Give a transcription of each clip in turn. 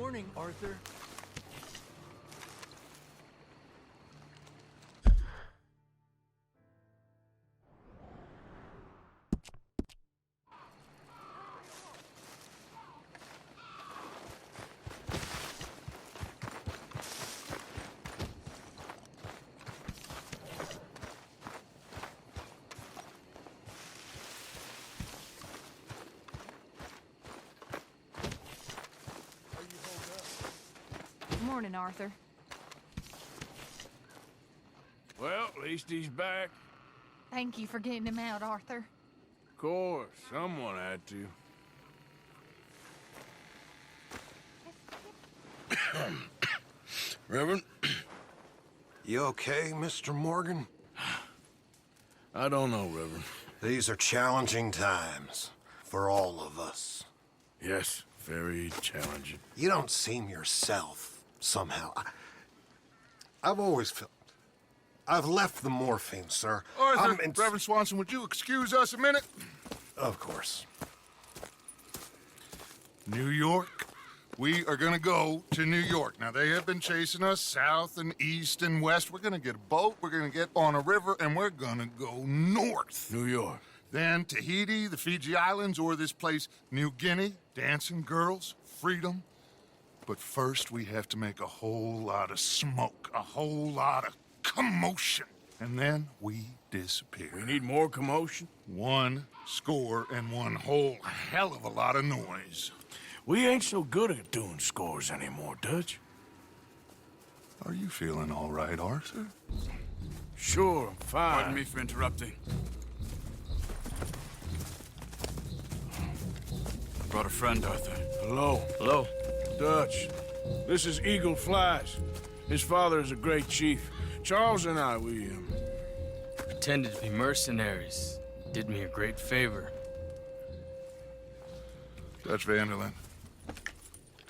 morning, Arthur. Morning, Arthur. Well, at least he's back. Thank you for getting him out, Arthur. Of course, someone had to. Reverend? You okay, Mr. Morgan? I don't know, Reverend. These are challenging times for all of us. Yes, very challenging. You don't seem yourself, somehow. I've always felt... I've left the morphine, sir. Arthur, Reverend Swanson, would you excuse us a minute? Of course. New York. We are gonna go to New York. Now, they have been chasing us south and east and west. We're gonna get a boat, we're gonna get on a river, and we're gonna go north. New York. Then Tahiti, the Fiji Islands, or this place, New Guinea, dancing girls, freedom. But first, we have to make a whole lot of smoke, a whole lot of commotion. And then we disappear. We need more commotion? 1 score and 1 whole hell of a lot of noise. We ain't so good at doing scores anymore, Dutch. Are you feeling all right, Arthur? Sure, I'm fine. Pardon me for interrupting. I brought a friend, Arthur. Hello. Hello. Dutch. This is Eagle Flies. His father is a great chief. Charles and I, we Pretended to be mercenaries. Did me a great favor. Dutch Vanderlyn,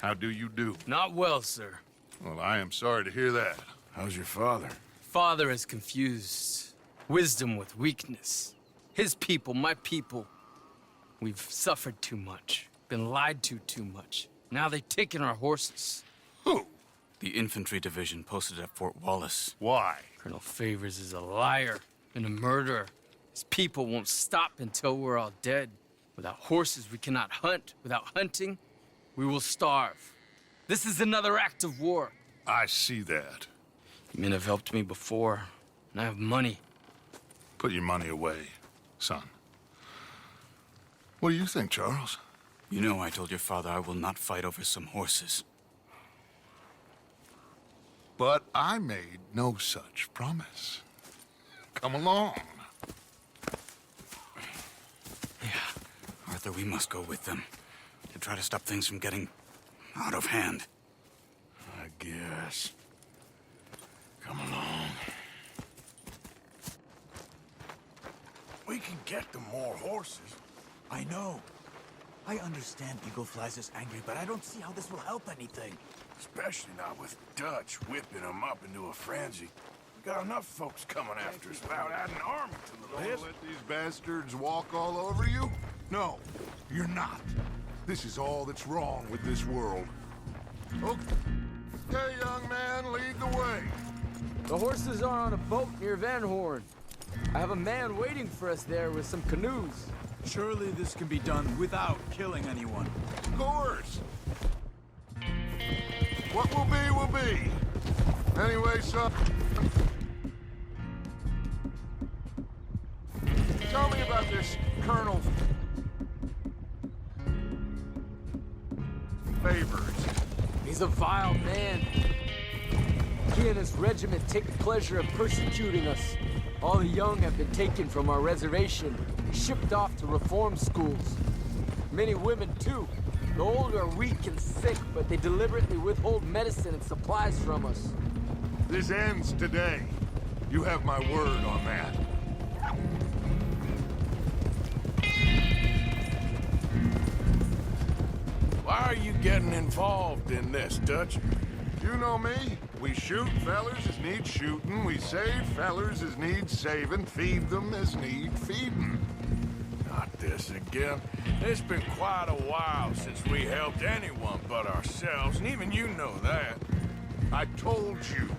how do you do? Not well, sir. Well, I am sorry to hear that. How's your father? Father has confused wisdom with weakness. His people, my people. We've suffered too much. Been lied to too much. Now they've taken our horses. Who? The infantry division posted at Fort Wallace. Why? Colonel Favors is a liar and a murderer. His people won't stop until we're all dead. Without horses, we cannot hunt. Without hunting, we will starve. This is another act of war. I see that. Men have helped me before, and I have money. Put your money away, son. What do you think, Charles? You know I told your father I will not fight over some horses. But I made no such promise. Come along. Yeah, Arthur, we must go with them to try to stop things from getting out of hand. I guess. Come along. We can get them more horses. I know. I understand Eagle Flies is angry, but I don't see how this will help anything. Especially not with Dutch whipping them up into a frenzy. We got enough folks coming after us without adding an army to the list. Let these bastards walk all over you? No, you're not. This is all that's wrong with this world. Okay, young man, lead the way. The horses are on a boat near Van Horn. I have a man waiting for us there with some canoes. Surely this can be done without killing anyone. Of course. What will be, will be. Anyway, son. Tell me about this Colonel Favors. He's a vile man. He and his regiment take pleasure in persecuting us. All the young have been taken from our reservation, shipped off to reform schools. Many women, too. The old are weak and sick, but they deliberately withhold medicine and supplies from us. This ends today. You have my word on that. Why are you getting involved in this, Dutch? You know me. We shoot fellers as need shooting. We save fellers as need saving. Feed them as need feeding. Not this again. It's been quite a while since we helped anyone but ourselves, and even you know that. I told you.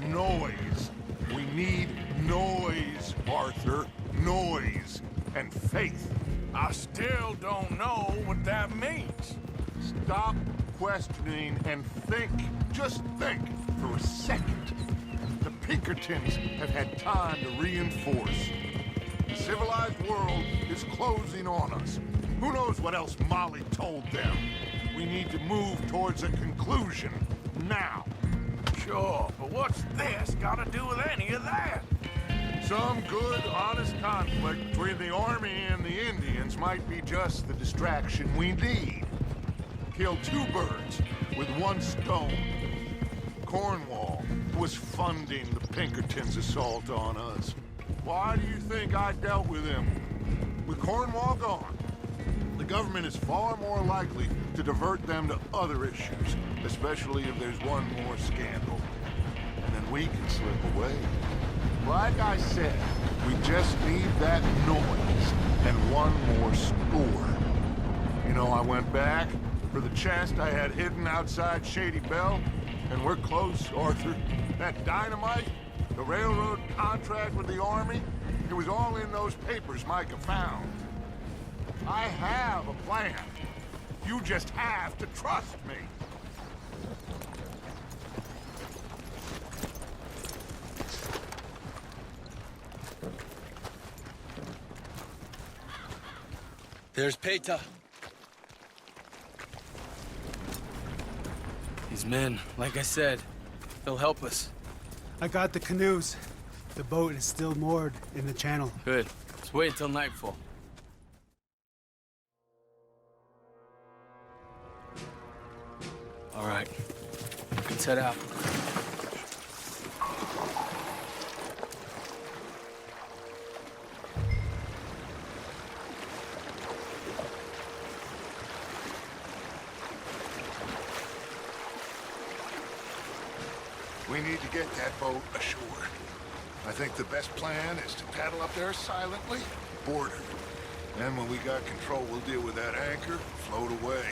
Noise. We need noise, Arthur. Noise. And faith. I still don't know what that means. Stop questioning and think. Just think for a second. The Pinkertons have had time to reinforce. The civilized world is closing on us. Who knows what else Molly told them? We need to move towards a conclusion now. Sure, but what's this got to do with any of that? Some good, honest conflict between the army and the Indians might be just the distraction we need. Kill two birds with one stone. Cornwall was funding the Pinkertons' assault on us. Why do you think I dealt with him? With Cornwall gone, the government is far more likely to divert them to other issues, especially if there's one more scandal. And then we can slip away. Like I said, we just need that noise and one more score. You know, I went back for the chest I had hidden outside Shady Bell, and we're close, Arthur. That dynamite, the railroad contract with the army, it was all in those papers Micah found. I have a plan. You just have to trust me. There's Peta. These men, like I said, they'll help us. I got the canoes. The boat is still moored in the channel. Good. Let's wait until nightfall. All right. Let's head out. We need to get that boat ashore. I think the best plan is to paddle up there silently, board her. Then when we got control, we'll deal with that anchor, float away.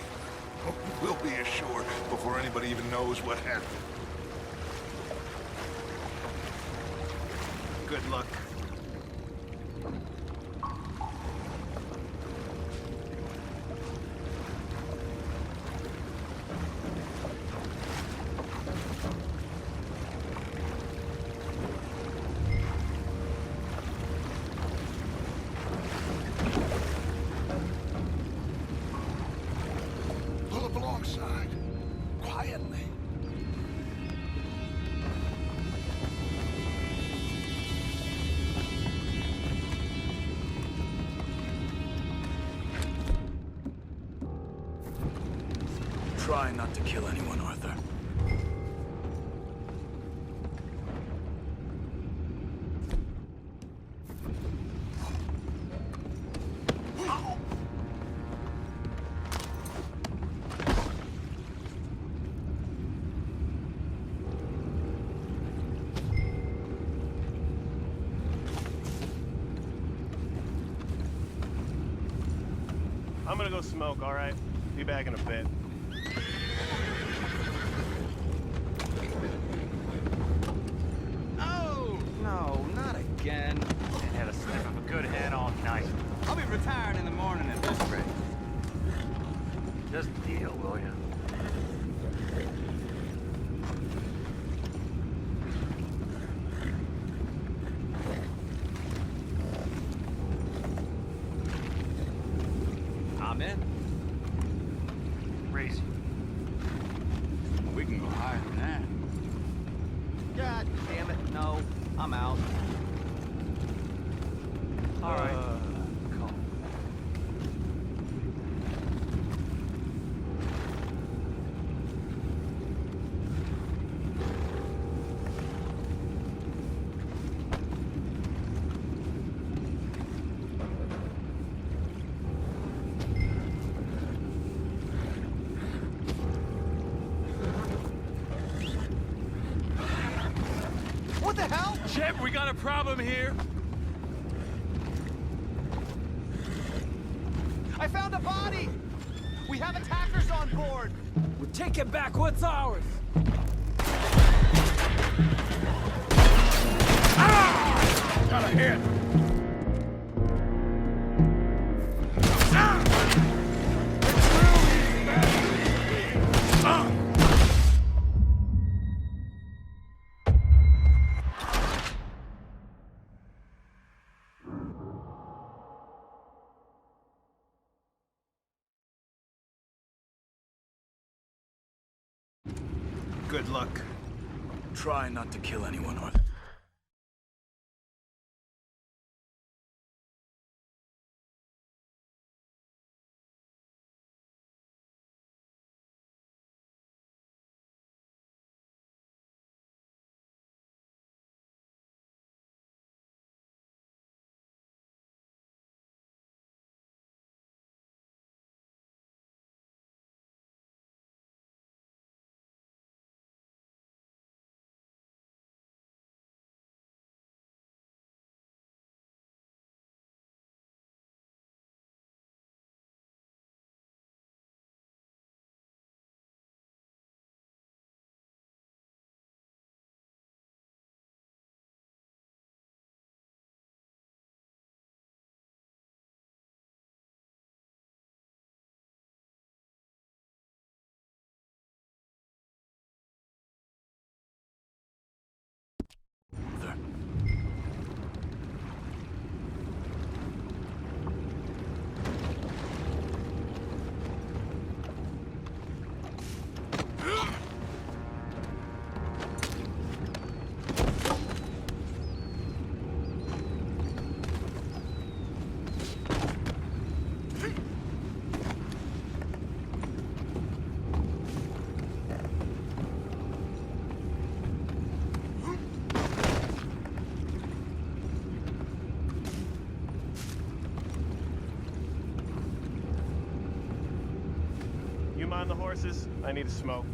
We'll be ashore before anybody even knows what happened. Good luck. Pull up alongside, quietly. Try not to kill anyone, Arthur. I'm gonna go smoke, all right? Be back in a bit. Oh, no, not again. Ain't had a sniff of a good head all night. I'll be retiring in the morning at this rate. Just deal, will you? I'm in. Raise. We can go higher than that. God damn it, no. I'm out. All right. Cool. What the hell? Jeb, we got a problem here. I found a body! We have attackers on board! We're taking back what's ours! Got a hit! Good luck. Try not to kill anyone, Arthur. You mind the horses? I need a smoke.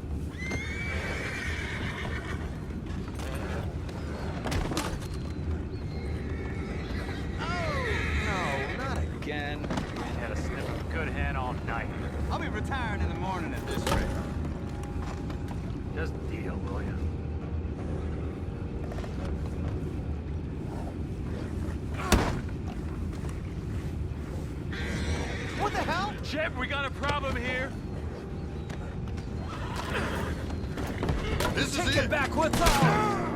No, not again. Man had a sniff of good hen all night. I'll be retiring in the morning at this rate. Just deal, will ya? What the hell? Shep, we got a problem here. This is Taking it! back what's ours!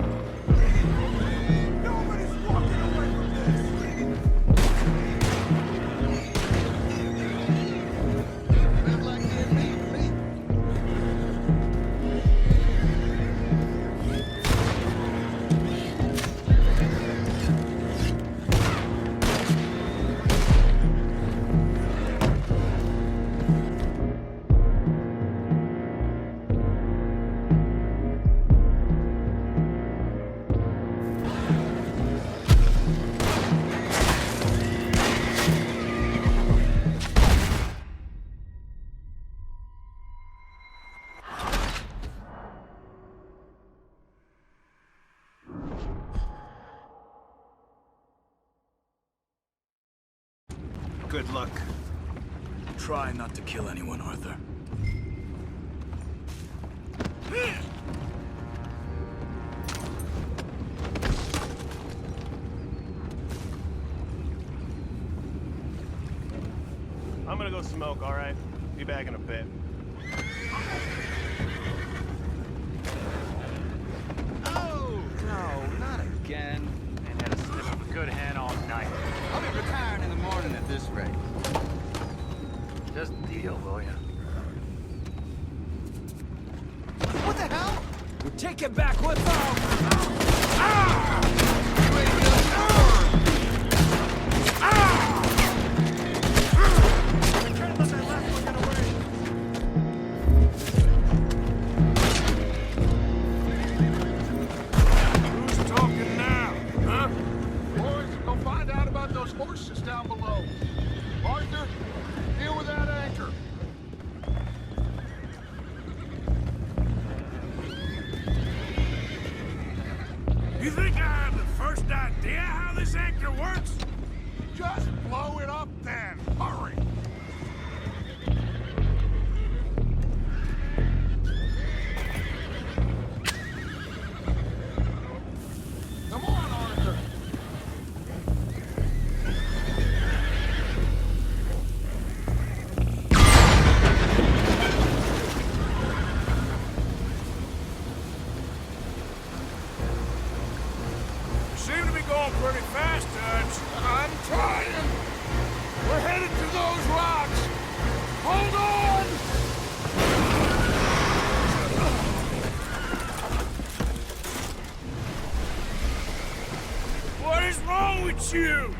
Nobody's walking away from this! Been like that, me. Good luck. Try not to kill anyone, Arthur. I'm gonna go smoke, all right? Be back in a bit. Oh, no, not again. Man had a sniff of good hen all night. I'll be retiring in the morning at this rate. Just deal, will ya? What the hell? We're taking back what's ours! Who's talking now, huh? Boys, go find out about those horses down below. Arthur, deal with that anchor. You think I have the first idea how this anchor works? Just blow it up then. Hurry. along pretty fast, Dutch. I'm trying. We're headed to those rocks. Hold on! What is wrong with you?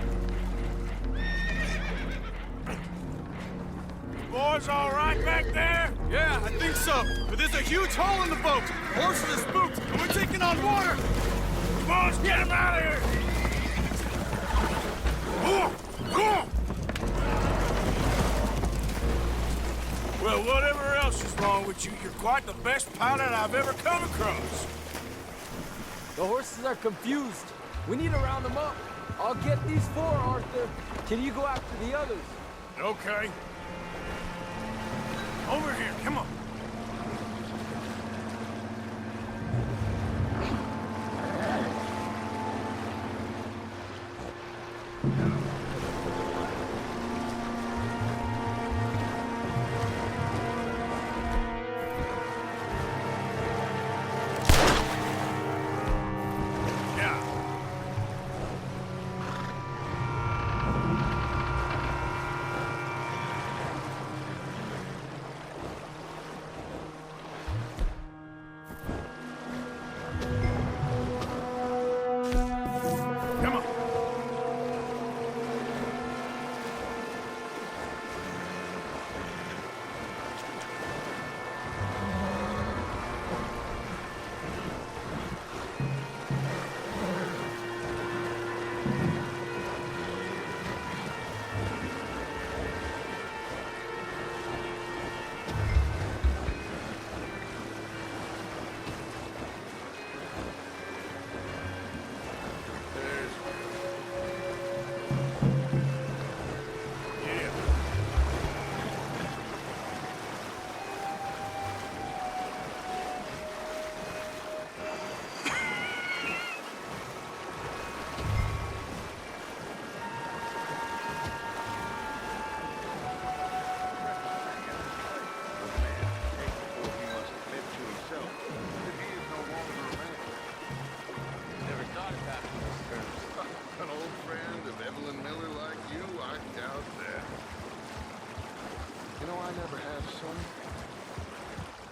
Boys all right back there? Yeah, I think so. But there's a huge hole in the boat. Horses are spooked, and we're taking on water. Come on, let's get him out of here. Well, whatever else is wrong with you, you're quite the best pilot I've ever come across. The horses are confused. We need to round them up. I'll get these 4, Arthur. Can you go after the others? Okay. Over here, come on.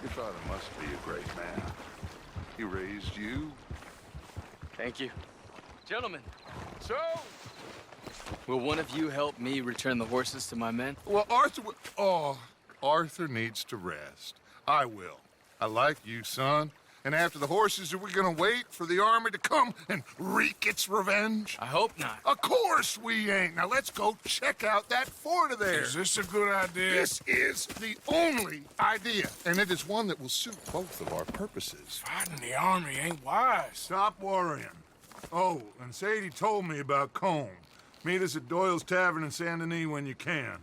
Your father must be a great man. He raised you. Thank you. Gentlemen, so... will one of you help me return the horses to my men? Well, Arthur needs to rest. I will. I like you, son. And after the horses, are we gonna wait for the army to come and wreak its revenge? I hope not. Of course we ain't. Now let's go check out that fort of theirs. Is this a good idea? This is the only idea, and it is one that will suit both of our purposes. Fighting the army ain't wise. Stop worrying. Oh, and Sadie told me about Combe. Meet us at Doyle's Tavern in Saint Denis when you can.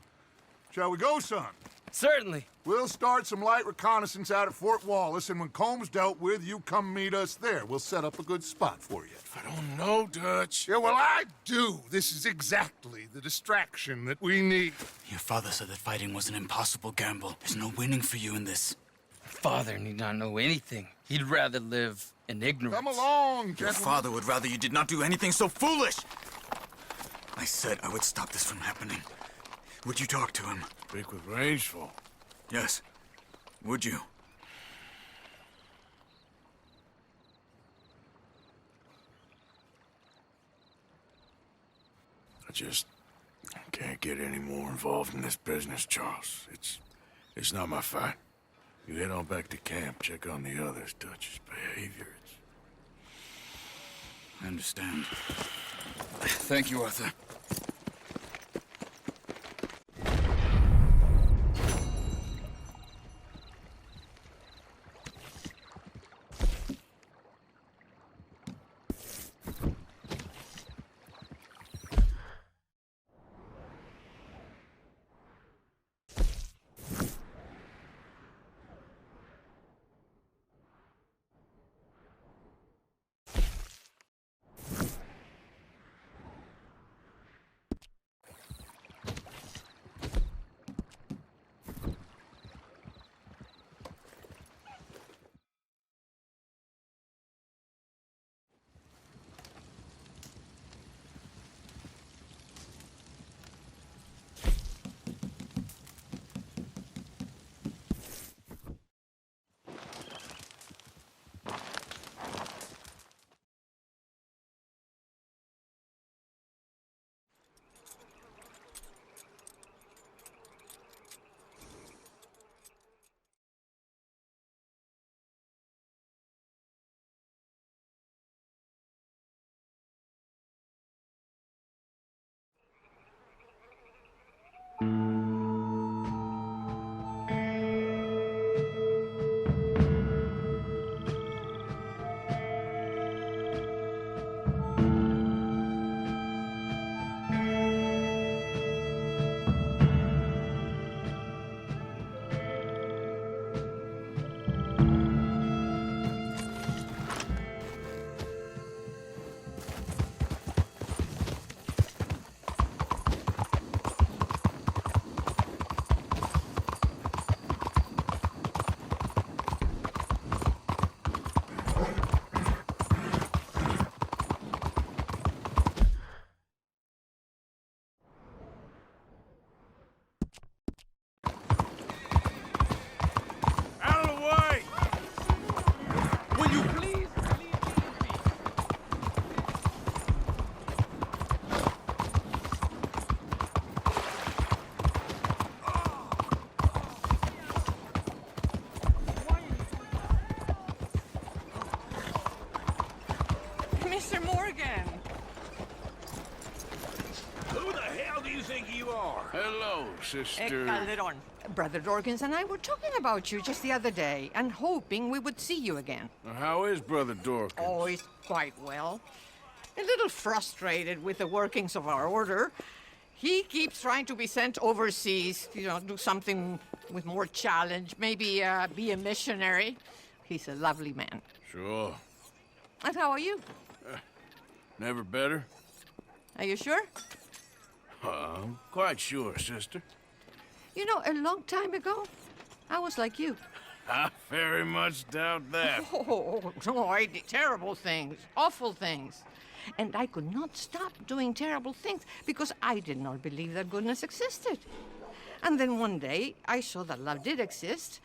Shall we go, son? Certainly. We'll start some light reconnaissance out at Fort Wallace, and when Combs dealt with, you come meet us there. We'll set up a good spot for you. I don't know, Dutch. Yeah, well, I do. This is exactly the distraction that we need. Your father said that fighting was an impossible gamble. There's no winning for you in this. Father need not know anything. He'd rather live in ignorance. Come along, Your gentlemen. father would rather you did not do anything so foolish. I said I would stop this from happening. Would you talk to him? Speak with Rangeful. Yes. Would you? I can't get any more involved in this business, Charles. It's not my fight. You head on back to camp, check on the others, Dutch's behavior. I understand. Thank you, Arthur. Hello, sister. Calderon. Brother Dorkins and I were talking about you just the other day and hoping we would see you again. How is Brother Dorkins? Oh, he's quite well. A little frustrated with the workings of our order. He keeps trying to be sent overseas, do something with more challenge, maybe be a missionary. He's a lovely man. Sure. And how are you? Never better? Are you sure? I'm quite sure, sister. You know, a long time ago, I was like you. I very much doubt that. Oh, no, I did terrible things, awful things. And I could not stop doing terrible things because I did not believe that goodness existed. And then one day, I saw that love did exist.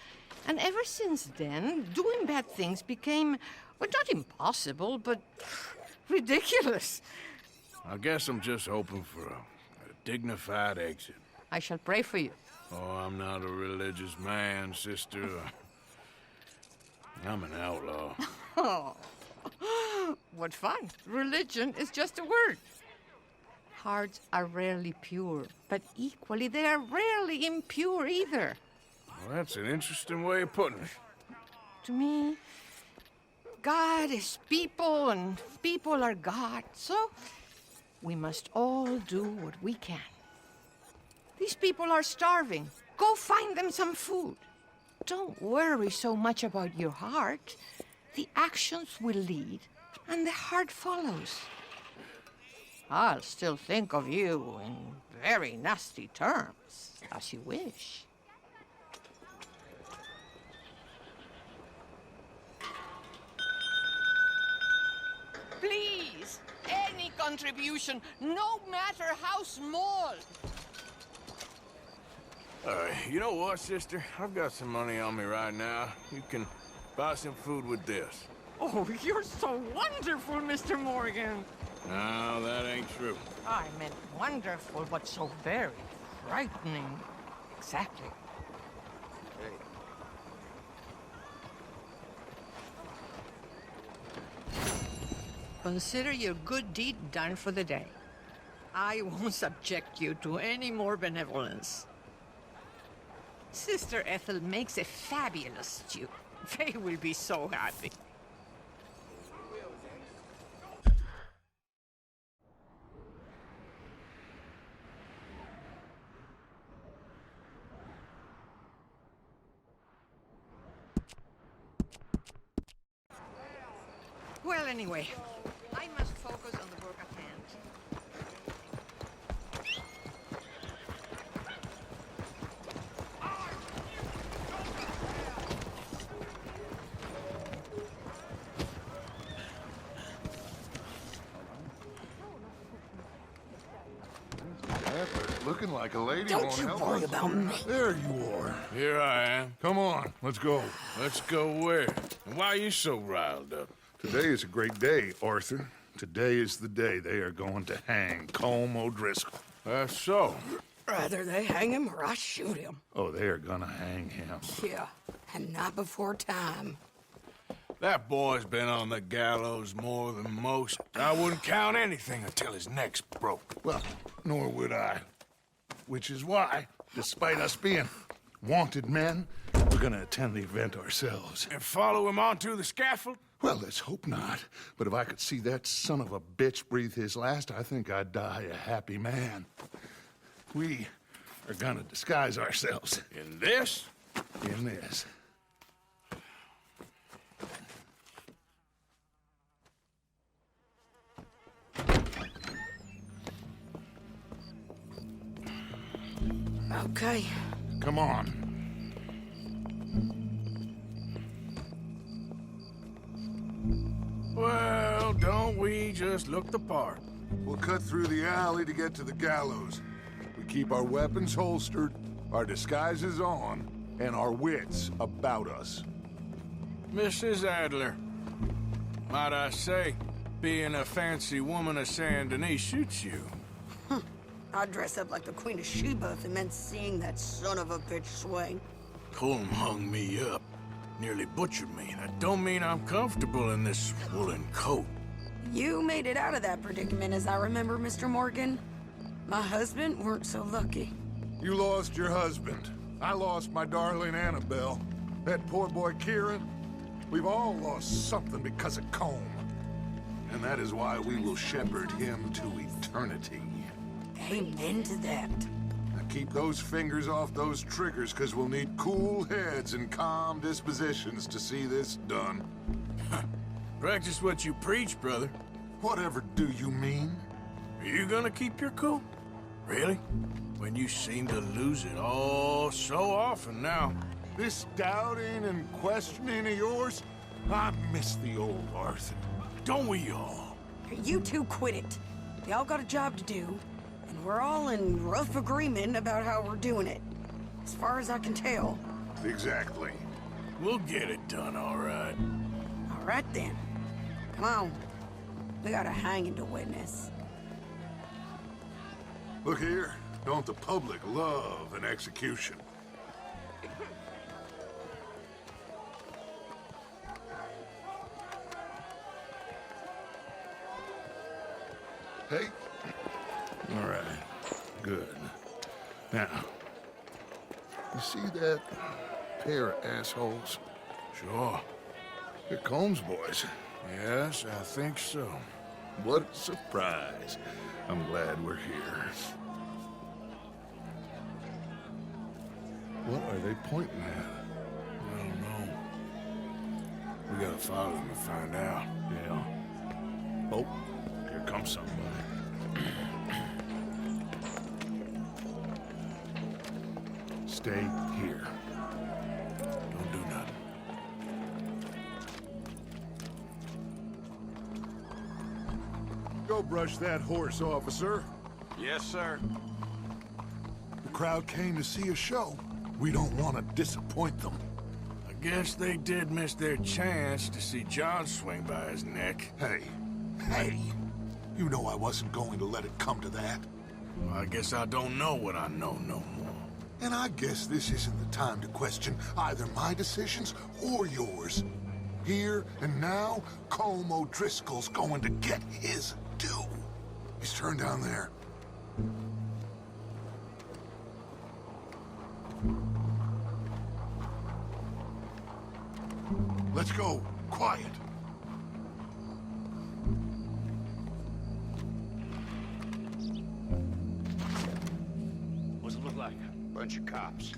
And ever since then, doing bad things became, well, not impossible, but ridiculous. I guess I'm just hoping for a dignified exit. I shall pray for you. Oh, I'm not a religious man, sister. I'm an outlaw. Oh, what fun. Religion is just a word. Hearts are rarely pure, but equally they are rarely impure either. Well, that's an interesting way of putting it. To me, God is people and people are God, so we must all do what we can. These people are starving. Go find them some food. Don't worry so much about your heart. The actions will lead, and the heart follows. I'll still think of you in very nasty terms, as you wish. Please, any contribution, no matter how small. You know what, sister? I've got some money on me right now. You can buy some food with this. Oh, you're so wonderful, Mr. Morgan. No, that ain't true. I meant wonderful, but so very frightening. Exactly. Consider your good deed done for the day. I won't subject you to any more benevolence. Sister Ethel makes a fabulous stew. They will be so happy. Well, anyway, I must focus on the work at hand. Looking like a lady. Don't won't you help worry us. about me. There you are. Here I am. Come on, let's go. Let's go where? And why are you so riled up? Today is a great day, Arthur. Today is the day they are going to hang Colm O'Driscoll. That's so. Rather they hang him or I shoot him. Oh, they are gonna hang him. Yeah, and not before time. That boy's been on the gallows more than most. I wouldn't count anything until his neck's broke. Well, nor would I. Which is why, despite us being wanted men, we're gonna attend the event ourselves. And follow him onto the scaffold? Well, let's hope not. But if I could see that son of a bitch breathe his last, I think I'd die a happy man. We are gonna disguise ourselves. In this? In this. Okay. Come on. Well, don't we just look the part? We'll cut through the alley to get to the gallows. We keep our weapons holstered, our disguises on, and our wits about us. Mrs. Adler, might I say, being a fancy woman of Saint Denis shoots you. I'd dress up like the Queen of Sheba if it meant seeing that son of a bitch swing. Colm hung me up, nearly butchered me. That don't mean I'm comfortable in this woolen coat. You made it out of that predicament, as I remember, Mr. Morgan. My husband weren't so lucky. You lost your husband. I lost my darling Annabelle. That poor boy Kieran. We've all lost something because of Combe. And that is why we will shepherd him to eternity. Amen to that. Now keep those fingers off those triggers, because we'll need cool heads and calm dispositions to see this done. Practice what you preach, brother. Whatever do you mean? Are you gonna keep your cool? Really? When you seem to lose it all so often now. This doubting and questioning of yours, I miss the old Arthur. Don't we all? You two quit it. We all got a job to do, and we're all in rough agreement about how we're doing it. As far as I can tell. Exactly. We'll get it done, all right. All right, then. Come on. We got a hanging to witness. Look here. Don't the public love an execution? Hey. All right. Good. Now, you see that pair of assholes? Sure. They're Combs boys. Yes, I think so. What a surprise. I'm glad we're here. What are they pointing at? I don't know. We gotta follow them and find out. Yeah. Oh, here comes somebody. Stay here. Don't do nothing. Go brush that horse, officer. Yes, sir. The crowd came to see a show. We don't want to disappoint them. I guess they did miss their chance to see John swing by his neck. Hey, you know I wasn't going to let it come to that. Well, I guess I don't know what I know no more. And I guess this isn't the time to question either my decisions or yours. Here and now, Colm O'Driscoll's going to get his due. He's turned down there. Let's go. Quiet. What's it look like? Bunch of cops.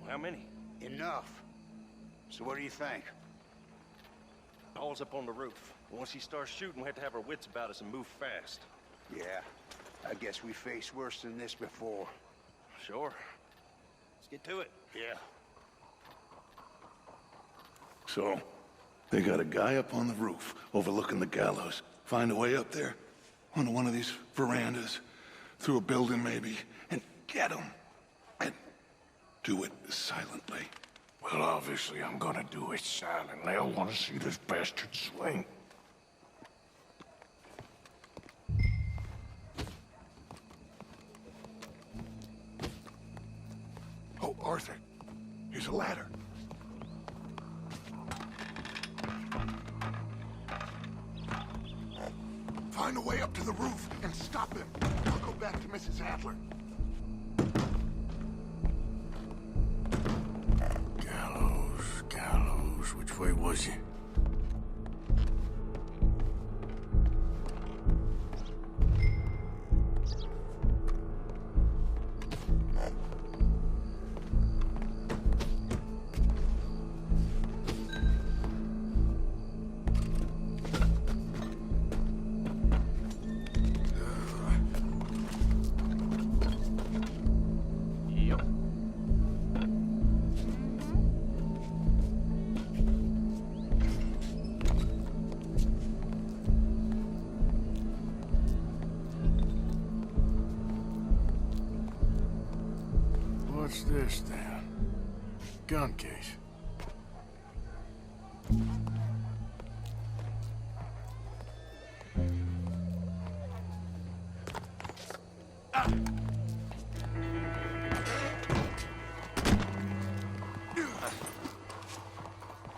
Well, how many? Enough. So what do you think? Paul's up on the roof. Once he starts shooting, we have to have our wits about us and move fast. Yeah, I guess we faced worse than this before. Sure. Let's get to it. Yeah. So, they got a guy up on the roof overlooking the gallows. Find a way up there, onto one of these verandas, through a building maybe, and get him. And do it silently. Well, obviously I'm gonna do it silently. I want to see this bastard swing. Oh, Arthur, here's a ladder. Find a way up to the roof and stop him. I'll go back to Mrs. Adler. Gallows, which way was he? What's this, then? Gun case.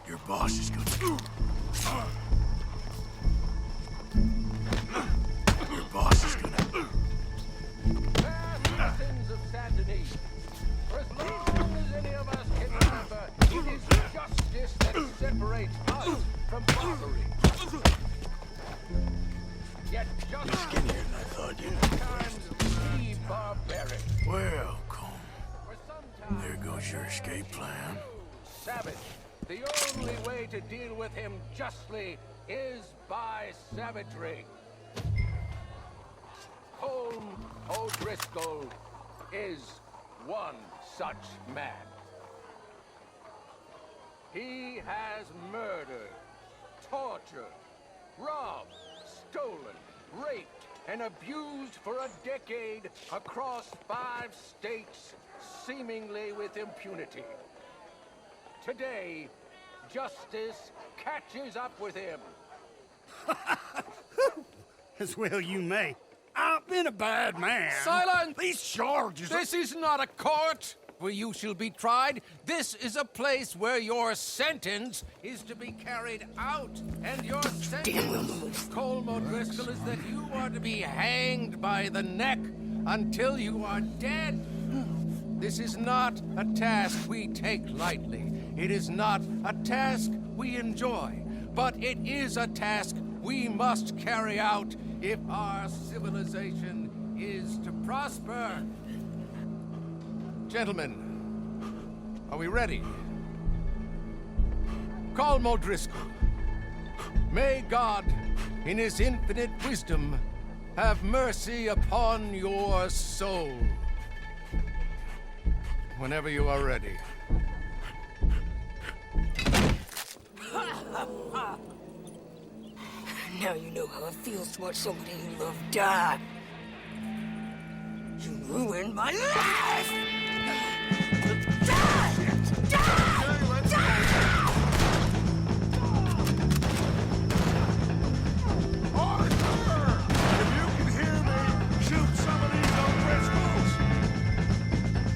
Your boss is gonna... Your boss is gonna... yet just You're skinnier than I thought you be barbaric. Well, Colm, there goes your escape plan. Savage. The only way to deal with him justly is by savagery. Colm O'Driscoll is one such man. He has murdered, tortured, robbed, stolen, raped, and abused for a decade across 5 states, seemingly with impunity. Today, justice catches up with him. As well you may. I've been a bad man. Silence! These charges... This is not a court where you shall be tried. This is a place where your sentence is to be carried out. And your sentence, Colm O'Driscoll, is that you are to be hanged by the neck until you are dead. This is not a task we take lightly. It is not a task we enjoy. But it is a task we must carry out if our civilization is to prosper. Gentlemen, are we ready? Colm O'Driscoll, may God, in his infinite wisdom, have mercy upon your soul. Whenever you are ready. Now you know how it feels to watch somebody you love die. You ruined my life! Die! Die! Die! Arthur! If you can hear me, shoot some of these O'Driscolls!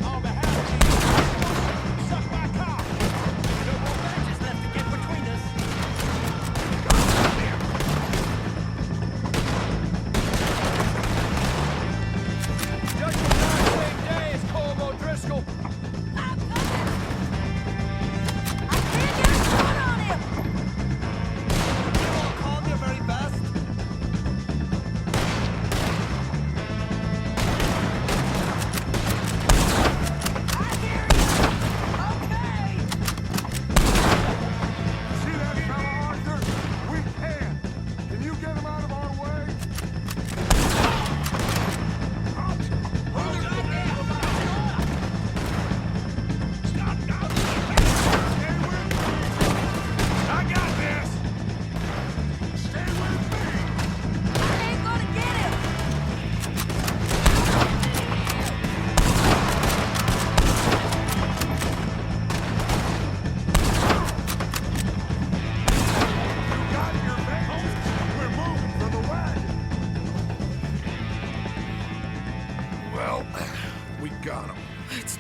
On behalf of these, suck my cock! No more matches left to get between us. Judgment on the same day as Colm O'Driscoll.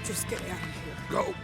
Just get out of here. Go.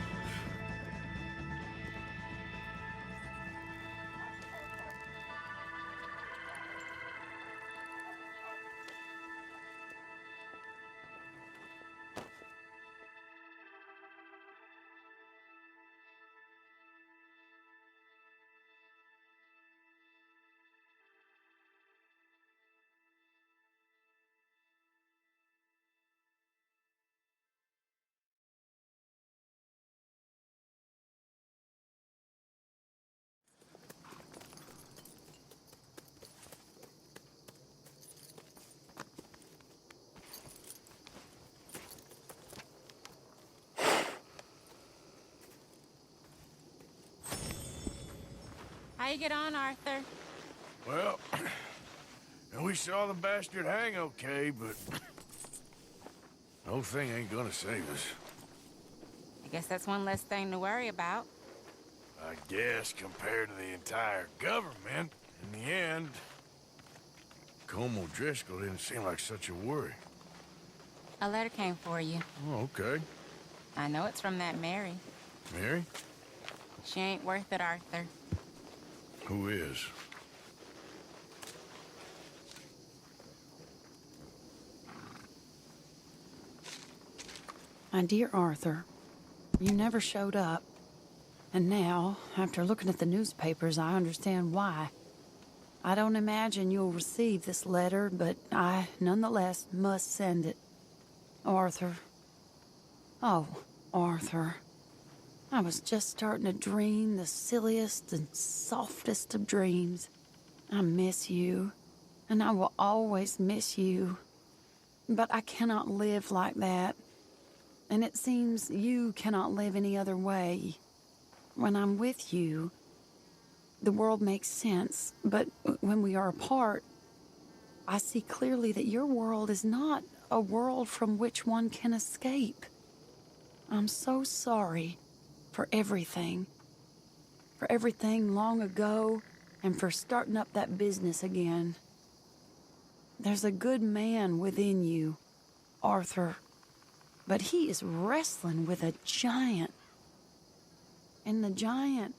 How you get on, Arthur? Well, we saw the bastard hang okay, but the whole thing ain't gonna save us. I guess that's one less thing to worry about. I guess compared to the entire government, in the end, Colm O'Driscoll didn't seem like such a worry. A letter came for you. Oh, okay. I know it's from that Mary. Mary? She ain't worth it, Arthur. Who is? My dear Arthur, you never showed up. And now, after looking at the newspapers, I understand why. I don't imagine you'll receive this letter, but I nonetheless must send it. Arthur. Oh, Arthur. I was just starting to dream the silliest and softest of dreams. I miss you, and I will always miss you. But I cannot live like that. And it seems you cannot live any other way. When I'm with you, the world makes sense, but when we are apart, I see clearly that your world is not a world from which one can escape. I'm so sorry for everything long ago, and for starting up that business again. There's a good man within you, Arthur, but he is wrestling with a giant. And the giant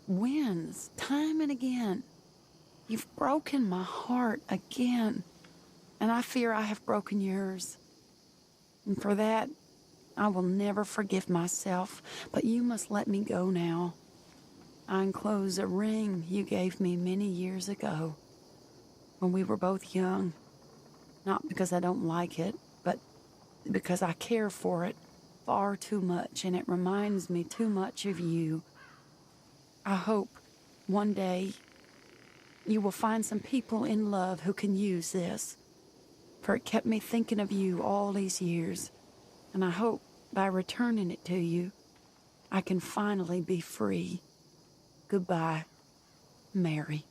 wins time and again. You've broken my heart again, and I fear I have broken yours. And for that, I will never forgive myself, but you must let me go now. I enclose a ring you gave me many years ago, when we were both young. Not because I don't like it, but because I care for it far too much, and it reminds me too much of you. I hope one day you will find some people in love who can use this, for it kept me thinking of you all these years, and I hope by returning it to you, I can finally be free. Goodbye, Mary.